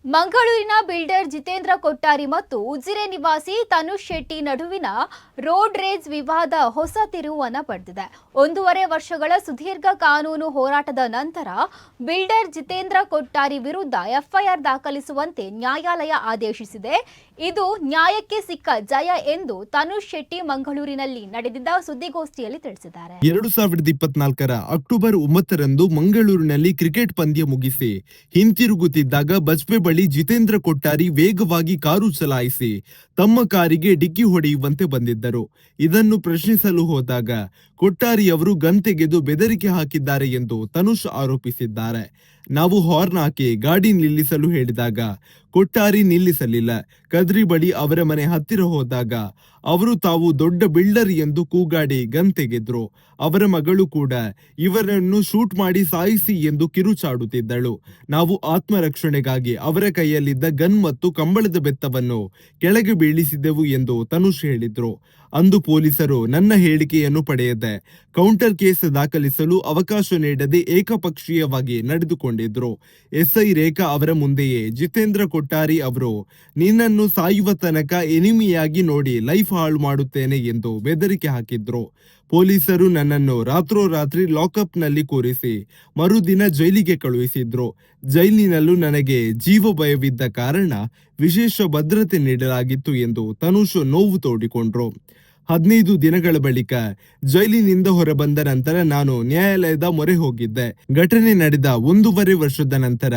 ಮಂಗಳೂರಿನ ಬಿಲ್ಡರ್ ಜಿತೇಂದ್ರ ಕೊಟ್ಟಾರಿ ಮತ್ತು ಉಜಿರೆ ನಿವಾಸಿ ತನುಷ್ ಶೆಟ್ಟಿ ನಡುವಿನ ರೋಡ್ ರೇಜ್ ವಿವಾದ ಹೊಸ ತಿರುವನ್ನು ಪಡೆದಿದೆ. 1.5 ವರ್ಷಗಳ ಸುದೀರ್ಘ ಕಾನೂನು ಹೋರಾಟದ ನಂತರ ಬಿಲ್ಡರ್ ಜಿತೇಂದ್ರ ಕೊಟ್ಟಾರಿ ವಿರುದ್ಧ ಎಫ್ಐಆರ್ ದಾಖಲಿಸುವಂತೆ ನ್ಯಾಯಾಲಯ ಆದೇಶಿಸಿದೆ. ಇದು ನ್ಯಾಯಕ್ಕೆ ಸಿಕ್ಕ ಜಯ ಎಂದು ತನುಷ್ ಶೆಟ್ಟಿ ಮಂಗಳೂರಿನಲ್ಲಿ ನಡೆದಿದ್ದ ಸುದ್ದಿಗೋಷ್ಠಿಯಲ್ಲಿ ತಿಳಿಸಿದ್ದಾರೆ. 2024ರ ಅಕ್ಟೋಬರ್ 9ರಂದು ಮಂಗಳೂರಿನಲ್ಲಿ ಕ್ರಿಕೆಟ್ ಪಂದ್ಯ ಮುಗಿಸಿ ಹಿಂತಿರುಗುತ್ತಿದ್ದಾಗ ಬಜ್ಪೆ ಬಳಿ ಜಿತೇಂದ್ರ ಕೊಟ್ಟಾರಿ ವೇಗವಾಗಿ ಕಾರು ಚಲಾಯಿಸಿ ತಮ್ಮ ಕಾರಿಗೆ ಡಿಕ್ಕಿ ಹೊಡೆಯುವಂತೆ ಬಂದಿದ್ದರು. ಇದನ್ನು ಪ್ರಶ್ನಿಸಲು ಹೋದಾಗ ಕೊಟ್ಟಾರಿ ಅವರು ಗನ್ ತೆಗೆದು ಬೆದರಿಕೆ ಹಾಕಿದ್ದಾರೆ ಎಂದು ತನುಷ್ ಆರೋಪಿಸಿದ್ದಾರೆ. ನಾವು ಹಾರ್ನ್ ಹಾಕಿ ಗಾಡಿ ನಿಲ್ಲಿಸಲು ಹೇಳಿದಾಗ ಕೊಟ್ಟಾರಿ ನಿಲ್ಲಿಸಲಿಲ್ಲ. ಕದ್ರಿ ಬಳಿ ಅವರ ಮನೆ ಹತ್ತಿರ ಹೋದಾಗ ಅವರು ತಾವು ದೊಡ್ಡ ಬಿಲ್ಡರ್ ಎಂದು ಕೂಗಾಡಿ ಗನ್ ತೆಗೆದ್ರು. ಅವರ ಮಗಳು ಕೂಡ ಇವರನ್ನು ಶೂಟ್ ಮಾಡಿ ಸಾಯಿಸಿ ಎಂದು ಕಿರುಚಾಡುತ್ತಿದ್ದಳು. ನಾವು ಆತ್ಮರಕ್ಷಣೆಗಾಗಿ ಅವರ ಕೈಯಲ್ಲಿದ್ದ ಗನ್ ಮತ್ತು ಕಂಬಳದ ಬೆತ್ತವನ್ನು ಕೆಳಗೆ ಬೀಳಿಸಿದೆವು ಎಂದು ತನುಷ್ ಹೇಳಿದ್ರು. ಅಂದು ಪೊಲೀಸರು ನನ್ನ ಹೇಳಿಕೆಯನ್ನು ಪಡೆಯದೆ ಕೌಂಟರ್ ಕೇಸ್ ದಾಖಲಿಸಲು ಅವಕಾಶ ನೀಡದೆ ಏಕಪಕ್ಷೀಯವಾಗಿ ನಡೆದುಕೊಂಡಿದ್ರು. ಎಸ್ಐ ರೇಖಾ ಅವರ ಮುಂದೆಯೇ ಜಿತೇಂದ್ರ ಕೊಟ್ಟಾರಿ ಅವರು ನಿನ್ನನ್ನು ಸಾಯುವ ತನಕ ಎನಿಮಿಯಾಗಿ ನೋಡಿ ಲೈಫ್ ಹಾಳು ಮಾಡುತ್ತೇನೆ ಎಂದು ಬೆದರಿಕೆ ಹಾಕಿದ್ರು. ಪೊಲೀಸರು ನನ್ನನ್ನು ರಾತ್ರೋರಾತ್ರಿ ಲಾಕಪ್ನಲ್ಲಿ ಕೂರಿಸಿ ಮರುದಿನ ಜೈಲಿಗೆ ಕಳುಹಿಸಿದ್ರು. ಜೈಲಿನಲ್ಲೂ ನನಗೆ ಜೀವ ಭಯವಿದ್ದ ಕಾರಣ ವಿಶೇಷ ಭದ್ರತೆ ನೀಡಲಾಗಿತ್ತು ಎಂದು ತನುಷ್ ನೋವು ತೋಡಿಕೊಂಡ್ರು. 15 ದಿನಗಳ ಬಳಿಕ ಜೈಲಿನಿಂದ ಹೊರಬಂದ ನಂತರ ನಾನು ನ್ಯಾಯಾಲಯದ ಮೊರೆ ಹೋಗಿದ್ದೆ. ಘಟನೆ ನಡೆದ 1.5 ವರ್ಷದ ನಂತರ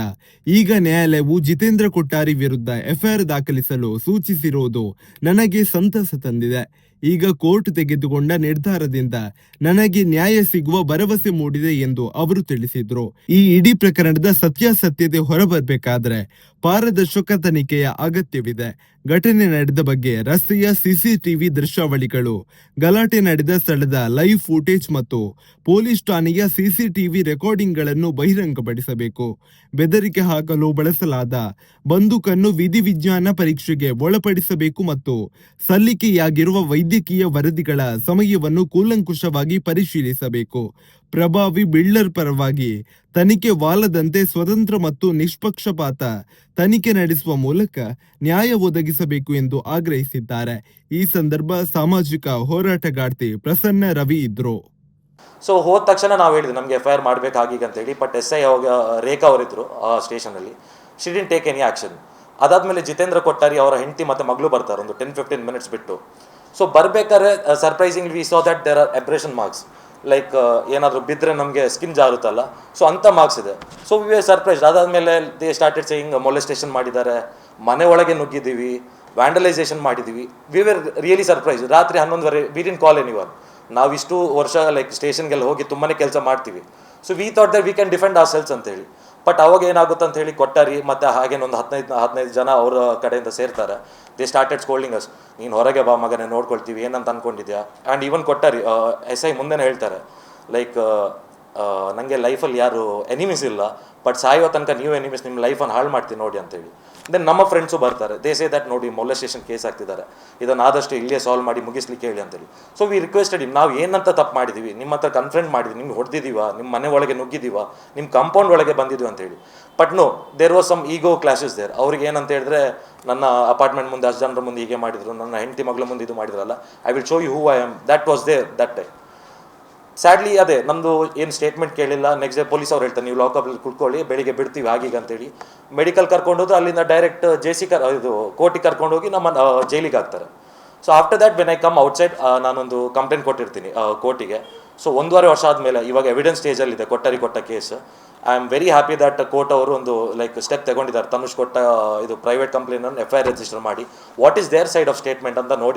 ಈಗ ನ್ಯಾಯಾಲಯವು ಜಿತೇಂದ್ರ ಕೊಟ್ಟಾರಿ ವಿರುದ್ಧ ಎಫ್ಐಆರ್ ದಾಖಲಿಸಲು ಸೂಚಿಸಿರುವುದು ನನಗೆ ಸಂತಸ ತಂದಿದೆ. ಈಗ ಕೋರ್ಟ್ ತೆಗೆದುಕೊಂಡ ನಿರ್ಧಾರದಿಂದ ನನಗೆ ನ್ಯಾಯ ಸಿಗುವ ಭರವಸೆ ಮೂಡಿದೆ ಎಂದು ಅವರು ತಿಳಿಸಿದ್ರು. ಈ ಇಡೀ ಪ್ರಕರಣದ ಸತ್ಯಾಸತ್ಯತೆ ಹೊರಬರಬೇಕಾದ್ರೆ ಪಾರದರ್ಶಕ ತನಿಖೆಯ ಅಗತ್ಯವಿದೆ. ಘಟನೆ ನಡೆದ ಬಗ್ಗೆ ರಸ್ತೆಯ ಸಿಸಿಟಿವಿ ದೃಶ್ಯಾವಳಿಗಳು, ಗಲಾಟೆ ನಡೆದ ಸ್ಥಳದ ಲೈವ್ ಫುಟೇಜ್ ಮತ್ತು ಪೊಲೀಸ್ ಠಾಣೆಯ ಸಿಸಿಟಿವಿ ರೆಕಾರ್ಡಿಂಗ್ಗಳನ್ನು ಬಹಿರಂಗಪಡಿಸಬೇಕು. ಬೆದರಿಕೆ ಹಾಕಲು ಬಳಸಲಾದ ಬಂದೂಕನ್ನು ವಿಧಿವಿಜ್ಞಾನ ಪರೀಕ್ಷೆಗೆ ಒಳಪಡಿಸಬೇಕು ಮತ್ತು ಸಲ್ಲಿಕೆಯಾಗಿರುವ ವೈದ್ಯಕೀಯ ವರದಿಗಳ ಸಮಯವನ್ನು ಕೂಲಂಕುಷವಾಗಿ ಪರಿಶೀಲಿಸಬೇಕು. ಪ್ರಭಾವಿ ಬಿಲ್ಡರ್ ಪರವಾಗಿ ತನಿಖೆ ವಾಲದಂತೆ ಸ್ವತಂತ್ರ ಮತ್ತು ನಿಷ್ಪಕ್ಷಪಾತ ತನಿಖೆ ನಡೆಸುವ ಮೂಲಕ ನ್ಯಾಯ ಒದಗಿಸಬೇಕು ಎಂದು ಆಗ್ರಹಿಸಿದ್ದಾರೆ. ಈ ಸಂದರ್ಭ ಸಾಮಾಜಿಕ ಹೋರಾಟಗಾರ್ತಿ ಪ್ರಸನ್ನ ರವಿ ಇದ್ರು. ಸೊ ಹೋದ ತಕ್ಷಣ ನಾವು ಹೇಳಿದ್ವಿ ನಮಗೆ ಎಫ್ಐಆರ್ ಮಾಡಬೇಕಾಗೀಗ ಅಂತ ಹೇಳಿ. ಬಟ್ ಎಸ್ ಐ ರೇಖಾ ಅವರಿದ್ದರು ಆ ಸ್ಟೇಷನಲ್ಲಿ. She didn't take any action. ಅದಾದಮೇಲೆ ಜಿತೇಂದ್ರ ಕೊಟ್ಟಾರಿ ಅವರ ಹೆಂಡತಿ ಮತ್ತು ಮಗಳು ಬರ್ತಾರೆ ಒಂದು 10-15 ಮಿನಿಟ್ಸ್ ಬಿಟ್ಟು. ಸೊ ಬರಬೇಕಾದ್ರೆ surprising we saw that there are abrasion marks, like ಏನಾದರೂ ಬಿದ್ದರೆ ನಮಗೆ ಸ್ಕಿನ್ ಜಾರುತ್ತಲ್ಲ, ಸೊ ಅಂಥ ಮಾರ್ಕ್ಸ್ ಇದೆ. So we are surprised. ಅದಾದಮೇಲೆ ದೇ ಸ್ಟಾರ್ಟೆಡ್ ಸೇಯಿಂಗ್ ಮೊಲೆಸ್ಟೇಷನ್ ಮಾಡಿದ್ದಾರೆ, ಮನೆ ಒಳಗೆ ನುಗ್ಗಿದ್ದೀವಿ, ವ್ಯಾಂಡಲೈಸೇಷನ್ ಮಾಡಿದ್ದೀವಿ. We were really surprise. ರಾತ್ರಿ 11:30 ವಿ ಡಿಡ್ಂಟ್ ಕಾಲ್ ಎನಿವನ್. ನಾವು ಇಷ್ಟು ವರ್ಷ ಲೈಕ್ ಸ್ಟೇಷನ್ಗೆಲ್ಲ ಹೋಗಿ ತುಂಬಾ ಕೆಲಸ ಮಾಡ್ತೀವಿ. So we thought that we can defend ourselves ಅಂತ ಹೇಳಿ. ಬಟ್ ಅವಾಗ ಏನಾಗುತ್ತೆ ಅಂತ ಹೇಳಿ ಕೊಟ್ಟಾರಿ ಮತ್ತು ಹಾಗೇನೊಂದು 15 ಜನ ಅವರ ಕಡೆಯಿಂದ ಸೇರ್ತಾರೆ. ದೇ ಸ್ಟಾರ್ಟೆಡ್ ಸ್ಕೋಲ್ಡಿಂಗ್ ಅಸ್, ನೀನು ಹೊರಗೆ ಬಾ ಮಗನೇ, ನೋಡ್ಕೊಳ್ತೀವಿ ಏನಂತ ಅಂದ್ಕೊಂಡಿದ್ಯಾ. And even Kottari S I ಮುಂದೆನೇ ಹೇಳ್ತಾರೆ, ಲೈಕ್ ನನಗೆ ಲೈಫಲ್ಲಿ ಯಾರು ಎನಿಮೀಸ್ ಇಲ್ಲ, ಬಟ್ ಸಾಯೋ ತನಕ ನೀವು ಎನಿಮೀಸ್, ನಿಮ್ಮ ಲೈಫನ್ನು ಹಾಳು ಮಾಡ್ತೀನಿ ನೋಡಿ ಅಂತೇಳಿ. ದೆನ್ ನಮ್ಮ ಫ್ರೆಂಡ್ಸು ಬರ್ತಾರೆ, ದೇ ಸೇ ದಟ್ ನೋಡಿ ಮೊಲೆಸ್ಟೇಷನ್ ಕೇಸ್ ಆಗ್ತಿದ್ದಾರೆ, ಇದನ್ನು ಆದಷ್ಟು ಇಲ್ಲೇ ಸಾಲ್ವ್ ಮಾಡಿ ಮುಗಿಸ್ಲಿಕ್ಕೆ ಹೇಳಿ ಅಂತೇಳಿ. ಸೊ ವಿ ರಿಕ್ವೆಸ್ಟೆಡ್ ಇಮ್, ನಾವು ಏನಂತ ತಪ್ಪು ಮಾಡಿದ್ದೀವಿ, ನಿಮ್ಮ ಹತ್ರ ಕನ್ಫ್ರಂಟ್ ಮಾಡಿದ್ವಿ, ನಿಮ್ಗೆ ಹೊಡೆದಿದ್ದೀವ, ನಿಮ್ಮ ಮನೆ ಒಳಗೆ ನುಗ್ಗಿದ್ದೀವ, ನಿಮ್ಮ ಕಾಂಪೌಂಡ್ ಒಳಗೆ ಬಂದಿದ್ವಿ ಅಂತೇಳಿ. But no, there was some ego clashes there. ಅವ್ರಿಗೆ ಏನಂತ ಹೇಳಿದ್ರೆ, ನನ್ನ ಅಪಾರ್ಟ್ಮೆಂಟ್ ಮುಂದೆ 10 ಜನರ ಮುಂದೆ ಹೀಗೆ ಮಾಡಿದ್ರು, ನನ್ನ ಹೆಂಡತಿ ಮಗಳ ಮುಂದೆ ಇದು ಮಾಡಿದ್ರಲ್ಲ, I will show you who I am. That was there that time. Sadly ಅದೇ ನಮ್ಮದು ಏನು ಸ್ಟೇಟ್ಮೆಂಟ್ ಕೇಳಿಲ್ಲ. ನೆಕ್ಸ್ಟ್ ಡೇ ಪೊಲೀಸ್ ಅವ್ರು ಹೇಳ್ತಾರೆ, ನೀವು ಲಾಕಪ್ಪಲ್ಲಿ ಕುತ್ಕೊಳ್ಳಿ, ಬೆಳಿಗ್ಗೆ ಬಿಡ್ತೀವಿ ಆಗೀಗ ಅಂತೇಳಿ. ಮೆಡಿಕಲ್ ಕರ್ಕೊಂಡೋದು ಅಲ್ಲಿಂದ ಡೈರೆಕ್ಟ್ ಇದು ಕೋರ್ಟಿಗೆ ಕರ್ಕೊಂಡೋಗಿ ನಮ್ಮ ಜೈಲಿಗೆ ಹಾಕ್ತಾರೆ. So after that when I come outside, ನಾನೊಂದು ಕಂಪ್ಲೇಂಟ್ ಕೊಟ್ಟಿರ್ತೀನಿ ಕೋರ್ಟಿಗೆ. ಸೊ 1.5 ವರ್ಷ ಆದಮೇಲೆ ಇವಾಗ ಎವಿಡೆನ್ಸ್ ಸ್ಟೇಜಲ್ಲಿದೆ ಕೊಟ್ಟಾರಿ ಕೊಟ್ಟ case. I am very happy that court ಅವರು ಒಂದು ಲೈಕ್ ಸ್ಟೆಪ್ ತಗೊಂಡಿದ್ದಾರೆ. ತನುಷ್ ಕೊಟ್ಟ ಇದು ಪ್ರೈವೇಟ್ ಕಂಪ್ಲೇನನ್ನು ಎಫ್ಐಆರ್ ರಿಜಿಸ್ಟರ್ ಮಾಡಿ what is their side of statement ಅಂತ ನೋಡಿ